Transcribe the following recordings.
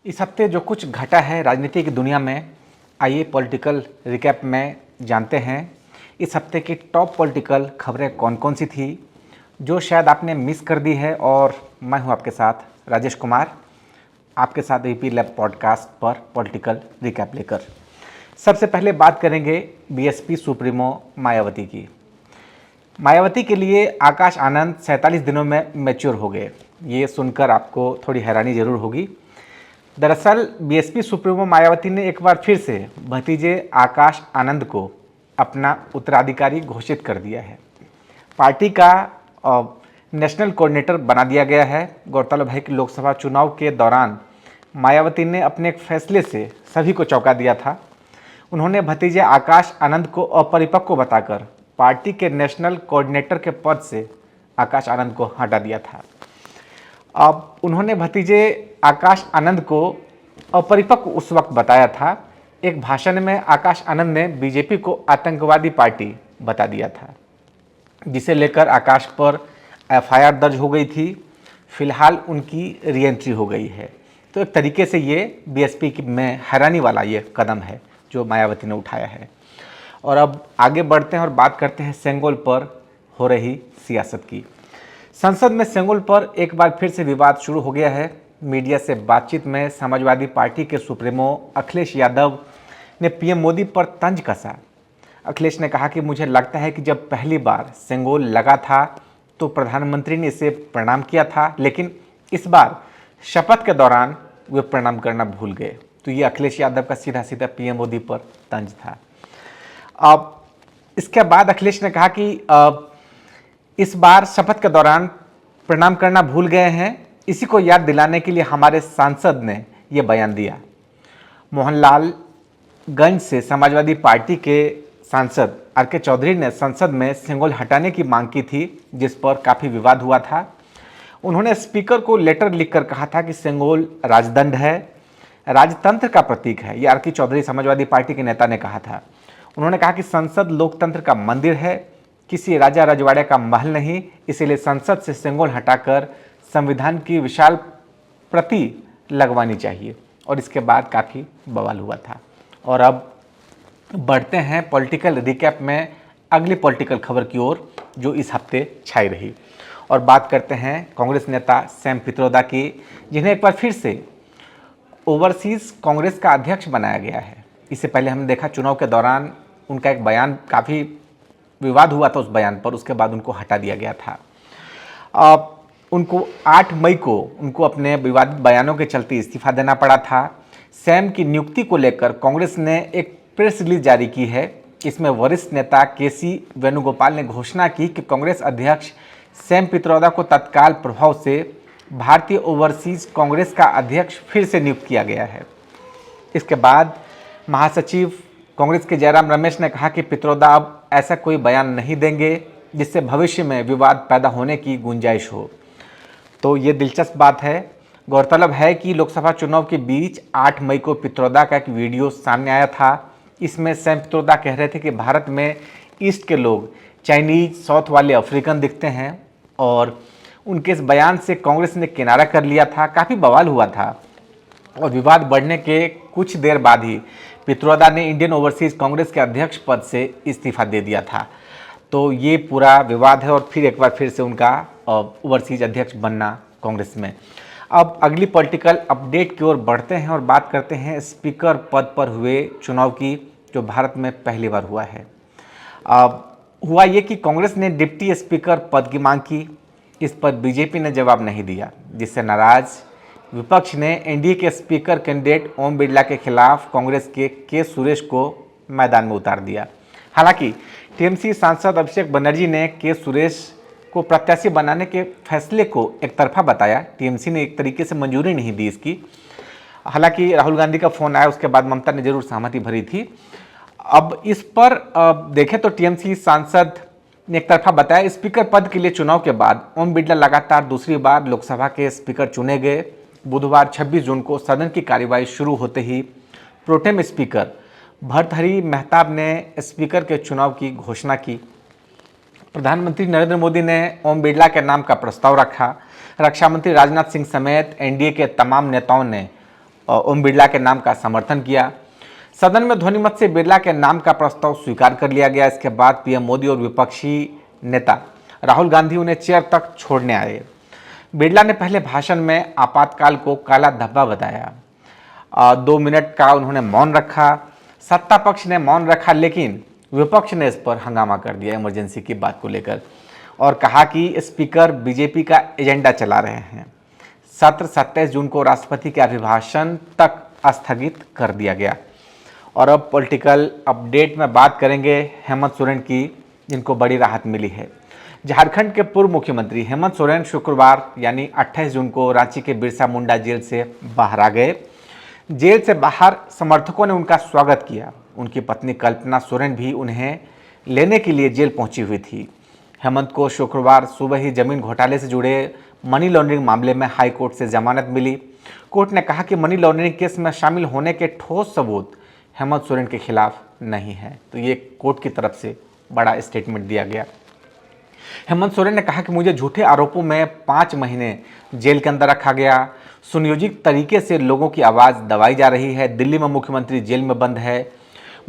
इस हफ्ते जो कुछ घटा है राजनीति की दुनिया में, आइए पॉलिटिकल रिकैप में जानते हैं इस हफ्ते की टॉप पॉलिटिकल खबरें कौन कौन सी थी जो शायद आपने मिस कर दी है। और मैं हूं आपके साथ राजेश कुमार, आपके साथ ईपी लैब पॉडकास्ट पर पॉलिटिकल रिकैप लेकर। सबसे पहले बात करेंगे बीएसपी सुप्रीमो मायावती की। मायावती के लिए आकाश आनंद 47 दिनों में मैच्योर हो गए। ये सुनकर आपको थोड़ी हैरानी जरूर होगी। दरअसल बीएसपी सुप्रीमो मायावती ने एक बार फिर से भतीजे आकाश आनंद को अपना उत्तराधिकारी घोषित कर दिया है। पार्टी का नेशनल कोऑर्डिनेटर बना दिया गया है। गौरतलब है कि लोकसभा चुनाव के दौरान मायावती ने अपने एक फैसले से सभी को चौंका दिया था। उन्होंने भतीजे आकाश आनंद को अपरिपक्व बताकर पार्टी के नेशनल कोऑर्डिनेटर के पद से आकाश आनंद को हटा दिया था। अब उन्होंने भतीजे आकाश आनंद को अपरिपक्व उस वक्त बताया था। एक भाषण में आकाश आनंद ने बीजेपी को आतंकवादी पार्टी बता दिया था, जिसे लेकर आकाश पर एफआईआर दर्ज हो गई थी। फिलहाल उनकी रीएंट्री हो गई है। तो एक तरीके से ये बीएसपी में हैरानी वाला ये कदम है जो मायावती ने उठाया है। और अब आगे बढ़ते हैं और बात करते हैं सेंगोल पर हो रही सियासत की। संसद में सेंगोल पर एक बार फिर से विवाद शुरू हो गया है। मीडिया से बातचीत में समाजवादी पार्टी के सुप्रीमो अखिलेश यादव ने पीएम मोदी पर तंज कसा। अखिलेश ने कहा कि मुझे लगता है कि जब पहली बार सेंगोल लगा था तो प्रधानमंत्री ने इसे प्रणाम किया था, लेकिन इस बार शपथ के दौरान वे प्रणाम करना भूल गए। तो ये अखिलेश यादव का सीधा सीधा पीएम मोदी पर तंज था। अब इसके बाद अखिलेश ने कहा कि इस बार शपथ के दौरान प्रणाम करना भूल गए हैं, इसी को याद दिलाने के लिए हमारे सांसद ने यह बयान दिया। मोहनलालगंज से समाजवादी पार्टी के सांसद आर.के. चौधरी ने संसद में सेंगोल हटाने की मांग की थी, जिस पर काफ़ी विवाद हुआ था। उन्होंने स्पीकर को लेटर लिखकर कहा था कि सेंगोल राजदंड है, राजतंत्र का प्रतीक है। यह आर.के. चौधरी समाजवादी पार्टी के नेता ने कहा था। उन्होंने कहा कि संसद लोकतंत्र का मंदिर है, किसी राजा रजवाड़े का महल नहीं, इसीलिए संसद से सेंगोल हटाकर संविधान की विशाल प्रति लगवानी चाहिए। और इसके बाद काफ़ी बवाल हुआ था। और अब बढ़ते हैं पॉलिटिकल रिकैप में अगली पॉलिटिकल खबर की ओर जो इस हफ्ते छाई रही। और बात करते हैं कांग्रेस नेता सैम पित्रोदा की, जिन्हें एक बार फिर से ओवरसीज़ कांग्रेस का अध्यक्ष बनाया गया है। इससे पहले हमने देखा चुनाव के दौरान उनका एक बयान काफ़ी विवाद हुआ था उस बयान पर, उसके बाद उनको हटा दिया गया था। उनको 8 मई को उनको अपने विवादित बयानों के चलते इस्तीफा देना पड़ा था। सैम की नियुक्ति को लेकर कांग्रेस ने एक प्रेस रिलीज जारी की है। इसमें वरिष्ठ नेता के.सी. वेणुगोपाल ने घोषणा की कि कांग्रेस अध्यक्ष सैम पित्रोदा को तत्काल प्रभाव से भारतीय ओवरसीज कांग्रेस का अध्यक्ष फिर से नियुक्त किया गया है। इसके बाद महासचिव कांग्रेस के जयराम रमेश ने कहा कि पित्रोदा अब ऐसा कोई बयान नहीं देंगे जिससे भविष्य में विवाद पैदा होने की गुंजाइश हो। तो ये दिलचस्प बात है। गौरतलब है कि लोकसभा चुनाव के बीच 8 मई को पित्रोदा का एक वीडियो सामने आया था। इसमें सैम पित्रोदा कह रहे थे कि भारत में ईस्ट के लोग चाइनीज, साउथ वाले अफ्रीकन दिखते हैं। और उनके इस बयान से कांग्रेस ने किनारा कर लिया था, काफ़ी बवाल हुआ था। और विवाद बढ़ने के कुछ देर बाद ही पित्रोदा ने इंडियन ओवरसीज कांग्रेस के अध्यक्ष पद से इस्तीफा दे दिया था। तो ये पूरा विवाद है और फिर एक बार फिर से उनका ओवरसीज अध्यक्ष बनना कांग्रेस में। अब अगली पॉलिटिकल अपडेट की ओर बढ़ते हैं और बात करते हैं स्पीकर पद पर हुए चुनाव की, जो भारत में पहली बार हुआ है। हुआ ये कि कांग्रेस ने डिप्टी स्पीकर पद की मांग की। इस पर बीजेपी ने जवाब नहीं दिया, जिससे नाराज विपक्ष ने एनडीए के स्पीकर कैंडिडेट ओम बिरला के खिलाफ कांग्रेस के सुरेश को मैदान में उतार दिया। हालांकि टीएमसी सांसद अभिषेक बनर्जी ने के सुरेश को प्रत्याशी बनाने के फैसले को एक तरफा बताया। टीएमसी ने एक तरीके से मंजूरी नहीं दी इसकी। हालांकि राहुल गांधी का फोन आया, उसके बाद ममता ने जरूर सहमति भरी थी। अब इस पर देखें तो टीएमसी सांसद ने एक तरफा बताया। स्पीकर पद के लिए चुनाव के बाद ओम बिरला लगातार दूसरी बार लोकसभा के स्पीकर चुने गए। बुधवार 26 जून को सदन की कार्यवाही शुरू होते ही प्रोटेम स्पीकर भर्तृहरि मेहताब ने स्पीकर के चुनाव की घोषणा की। प्रधानमंत्री नरेंद्र मोदी ने ओम बिरला के नाम का प्रस्ताव रखा। रक्षा मंत्री राजनाथ सिंह समेत एनडीए के तमाम नेताओं ने ओम बिरला के नाम का समर्थन किया। सदन में ध्वनिमत से बिरला के नाम का प्रस्ताव स्वीकार कर लिया गया। इसके बाद पीएम मोदी और विपक्षी नेता राहुल गांधी उन्हें चेयर तक छोड़ने आए। बिरला ने पहले भाषण में आपातकाल को काला धब्बा बताया। 2 मिनट का उन्होंने मौन रखा। सत्ता पक्ष ने मौन रखा, लेकिन विपक्ष ने इस पर हंगामा कर दिया इमरजेंसी की बात को लेकर और कहा कि स्पीकर बीजेपी का एजेंडा चला रहे हैं। सत्र 27 जून को राष्ट्रपति के अभिभाषण तक स्थगित कर दिया गया। और अब पॉलिटिकल अपडेट में बात करेंगे हेमंत सोरेन की, जिनको बड़ी राहत मिली है। झारखंड के पूर्व मुख्यमंत्री हेमंत सोरेन शुक्रवार यानी 28 जून को रांची के बिरसा मुंडा जेल से बाहर आ गए। जेल से बाहर समर्थकों ने उनका स्वागत किया। उनकी पत्नी कल्पना सोरेन भी उन्हें लेने के लिए जेल पहुंची हुई थी। हेमंत को शुक्रवार सुबह ही जमीन घोटाले से जुड़े मनी लॉन्ड्रिंग मामले में हाई कोर्ट से जमानत मिली। कोर्ट ने कहा कि मनी लॉन्ड्रिंग केस में शामिल होने के ठोस सबूत हेमंत सोरेन के खिलाफ नहीं है। तो ये कोर्ट की तरफ से बड़ा स्टेटमेंट दिया गया। हेमंत सोरेन ने कहा कि मुझे झूठे आरोपों में 5 महीने जेल के अंदर रखा गया। सुनियोजित तरीके से लोगों की आवाज़ दबाई जा रही है। दिल्ली में मुख्यमंत्री जेल में बंद है,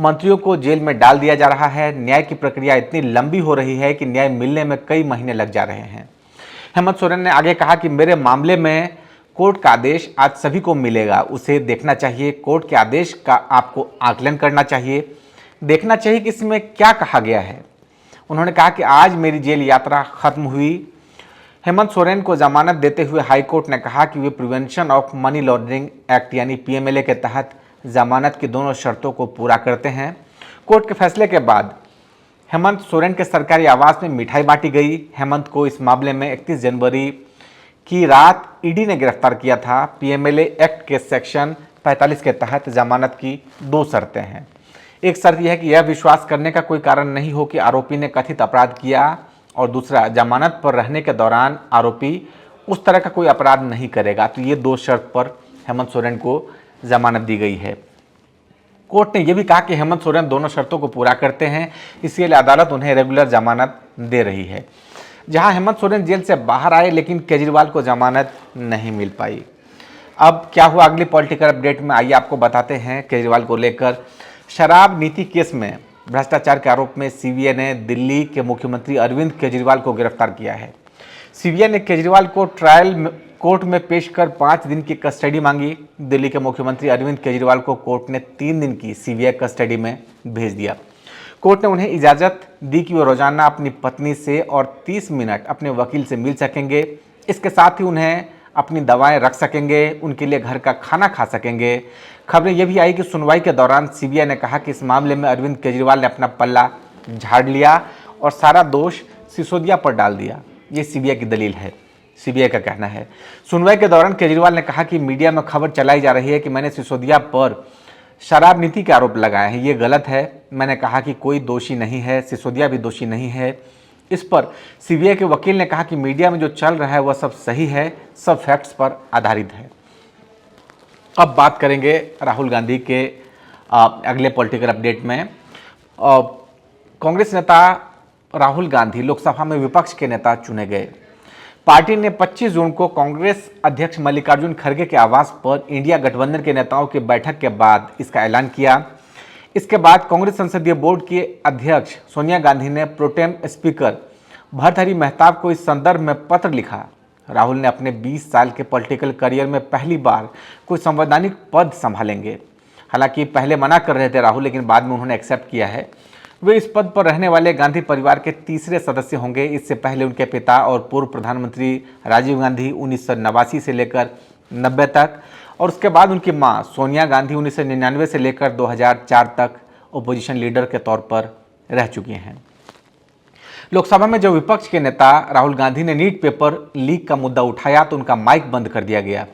मंत्रियों को जेल में डाल दिया जा रहा है। न्याय की प्रक्रिया इतनी लंबी हो रही है कि न्याय मिलने में कई महीने लग जा रहे हैं। हेमंत सोरेन ने आगे कहा कि मेरे मामले में कोर्ट का आदेश आज सभी को मिलेगा, उसे देखना चाहिए। कोर्ट के आदेश का आपको आकलन करना चाहिए, देखना चाहिए कि इसमें क्या कहा गया है। उन्होंने कहा कि आज मेरी जेल यात्रा खत्म हुई। हेमंत सोरेन को जमानत देते हुए हाईकोर्ट ने कहा कि वे prevention of money laundering act यानी पीएमएलए के तहत जमानत की दोनों शर्तों को पूरा करते हैं। कोर्ट के फैसले के बाद हेमंत सोरेन के सरकारी आवास में मिठाई बांटी गई। हेमंत को इस मामले में 31 जनवरी की रात ईडी ने गिरफ्तार किया था। पीएमएलए एक्ट के सेक्शन 45 के तहत जमानत की 2 शर्तें हैं। एक शर्त यह है कि यह विश्वास करने का कोई कारण नहीं हो कि आरोपी ने कथित अपराध किया, और दूसरा, जमानत पर रहने के दौरान आरोपी उस तरह का कोई अपराध नहीं करेगा। तो ये 2 शर्त पर हेमंत सोरेन को जमानत दी गई है। कोर्ट ने यह भी कहा कि हेमंत सोरेन दोनों शर्तों को पूरा करते हैं, इसलिए अदालत उन्हें रेगुलर जमानत दे रही है। जहां हेमंत सोरेन जेल से बाहर आए, लेकिन केजरीवाल को जमानत नहीं मिल पाई। अब क्या हुआ अगली पॉलिटिकल अपडेट में, आइए आपको बताते हैं। केजरीवाल को लेकर शराब नीति केस में भ्रष्टाचार के आरोप में सीबीआई ने दिल्ली के मुख्यमंत्री अरविंद केजरीवाल को गिरफ्तार किया है। सीबीआई ने केजरीवाल को ट्रायल कोर्ट में पेश कर 5 दिन की कस्टडी मांगी। दिल्ली के मुख्यमंत्री अरविंद केजरीवाल को कोर्ट ने 3 दिन की सीबीआई कस्टडी में भेज दिया। कोर्ट ने उन्हें इजाज़त दी कि वो रोजाना अपनी पत्नी से और 30 मिनट अपने वकील से मिल सकेंगे। इसके साथ ही उन्हें अपनी दवाएं रख सकेंगे, उनके लिए घर का खाना खा सकेंगे। खबरें यह भी आई कि सुनवाई के दौरान सीबीआई ने कहा कि इस मामले में अरविंद केजरीवाल ने अपना पल्ला झाड़ लिया और सारा दोष सिसोदिया पर डाल दिया। ये सीबीआई की दलील है, सीबीआई का कहना है। सुनवाई के दौरान केजरीवाल ने कहा कि मीडिया में खबर चलाई जा रही है कि मैंने सिसोदिया पर शराब नीति के आरोप लगाए हैं, ये गलत है। मैंने कहा कि कोई दोषी नहीं है, सिसोदिया भी दोषी नहीं है। इस पर सीबीआई के वकील ने कहा कि मीडिया में जो चल रहा है वह सब सही है, सब फैक्ट्स पर आधारित है। अब बात करेंगे राहुल गांधी के अगले पॉलिटिकल अपडेट में। कांग्रेस नेता राहुल गांधी लोकसभा में विपक्ष के नेता चुने गए। पार्टी ने 25 जून को कांग्रेस अध्यक्ष मल्लिकार्जुन खड़गे के आवास पर इंडिया गठबंधन के नेताओं की बैठक के बाद इसका ऐलान किया। इसके बाद कांग्रेस संसदीय बोर्ड के अध्यक्ष सोनिया गांधी ने प्रोटेम स्पीकर भर्तृहरि मेहताब को इस संदर्भ में पत्र लिखा। राहुल ने अपने 20 साल के पॉलिटिकल करियर में पहली बार कोई संवैधानिक पद संभालेंगे। हालांकि पहले मना कर रहे थे राहुल, लेकिन बाद में उन्होंने एक्सेप्ट किया है। वे इस पद पर रहने वाले गांधी परिवार के तीसरे सदस्य होंगे। इससे पहले उनके पिता और पूर्व प्रधानमंत्री राजीव गांधी 1989 से लेकर 90 तक, और उसके बाद उनकी मां सोनिया गांधी 1999 से लेकर 2004 तक ओपोजिशन लीडर के तौर पर रह चुकी हैं। लोकसभा में जब विपक्ष के नेता राहुल गांधी ने नीट पेपर लीक का मुद्दा उठाया तो उनका माइक बंद कर दिया गया।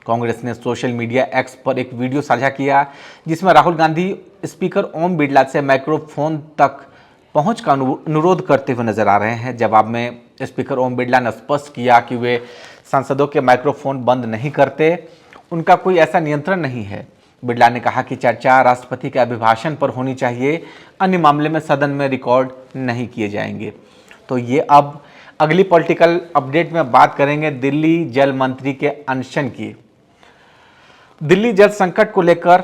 कांग्रेस ने सोशल मीडिया एक्स पर एक वीडियो साझा किया जिसमें राहुल गांधी स्पीकर ओम बिरला से माइक्रोफोन तक पहुंच का अनुरोध करते हुए नजर आ रहे हैं। जवाब में स्पीकर ओम बिरला ने स्पष्ट किया कि वे सांसदों के माइक्रोफोन बंद नहीं करते, उनका कोई ऐसा नियंत्रण नहीं है। बिरला ने कहा कि चर्चा राष्ट्रपति के अभिभाषण पर होनी चाहिए, अन्य मामले में सदन में रिकॉर्ड नहीं किए जाएंगे। तो ये अब अगली पॉलिटिकल अपडेट में बात करेंगे दिल्ली जल मंत्री के अनशन की। दिल्ली जल संकट को लेकर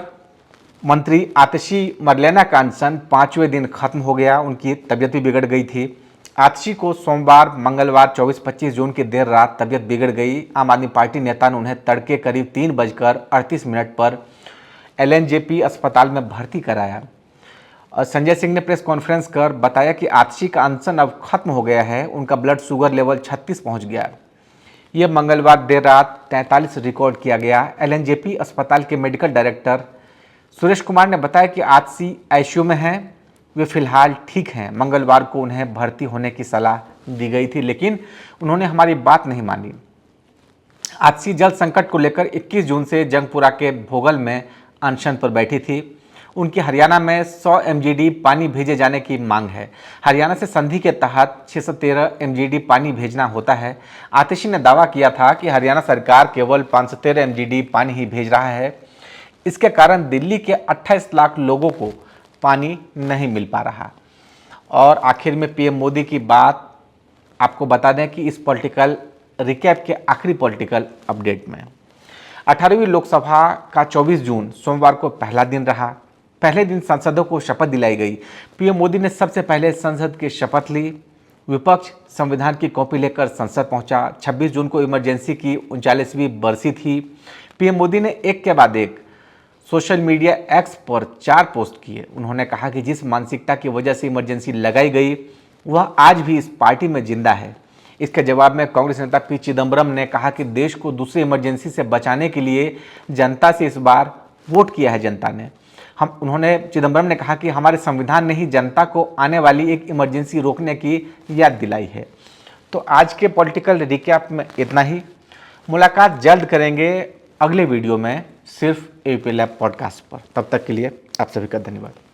मंत्री आतिशी मरलेना का अनशन 5वें दिन खत्म हो गया। उनकी तबीयत भी बिगड़ गई थी। आतिशी को सोमवार मंगलवार 24-25 जून की देर रात तबीयत बिगड़ गई। आम आदमी पार्टी नेता ने उन्हें तड़के करीब 3:38 पर LNJP अस्पताल में भर्ती कराया। संजय सिंह ने प्रेस कॉन्फ्रेंस कर बताया कि आतिशी का अनशन अब खत्म हो गया है। उनका ब्लड शुगर लेवल 36 पहुंच गया। यह मंगलवार देर रात 43 रिकॉर्ड किया गया। LNJP अस्पताल के मेडिकल डायरेक्टर सुरेश कुमार ने बताया कि आतिशी ICU में हैं। वे फिलहाल ठीक हैं। मंगलवार को उन्हें भर्ती होने की सलाह दी गई थी, लेकिन उन्होंने हमारी बात नहीं मानी। आतिशी जल संकट को लेकर 21 जून से जंगपुरा के भोगल में अनशन पर बैठी थी। उनकी हरियाणा में 100 MGD पानी भेजे जाने की मांग है। हरियाणा से संधि के तहत 613 MGD पानी भेजना होता है। आतिशी ने दावा किया था कि हरियाणा सरकार केवल 513 MGD पानी ही भेज रहा है। इसके कारण दिल्ली के 28 लाख लोगों को पानी नहीं मिल पा रहा। और आखिर में PM मोदी की बात आपको बता दें कि इस पॉलिटिकल रिकैप के आखिरी पॉलिटिकल अपडेट में 18वीं लोकसभा का 24 जून सोमवार को पहला दिन रहा। पहले दिन सांसदों को शपथ दिलाई गई। PM मोदी ने सबसे पहले संसद की शपथ ली। विपक्ष संविधान की कॉपी लेकर संसद पहुंचा। 26 जून को इमरजेंसी की 39वीं बरसी थी। PM मोदी ने एक के बाद एक सोशल मीडिया X पर 4 पोस्ट किए। उन्होंने कहा कि जिस मानसिकता की वजह से इमरजेंसी लगाई गई वह आज भी इस पार्टी में जिंदा है। इसके जवाब में कांग्रेस नेता P चिदम्बरम ने कहा कि देश को दूसरी इमरजेंसी से बचाने के लिए जनता से इस बार वोट किया है जनता ने। चिदम्बरम ने कहा कि हमारे संविधान ने ही जनता को आने वाली एक इमरजेंसी रोकने की याद दिलाई है। तो आज के पॉलिटिकल रिकैप में इतना ही। मुलाकात जल्द करेंगे अगले वीडियो में सिर्फ ABP लैब पॉडकास्ट पर। तब तक के लिए आप सभी का धन्यवाद।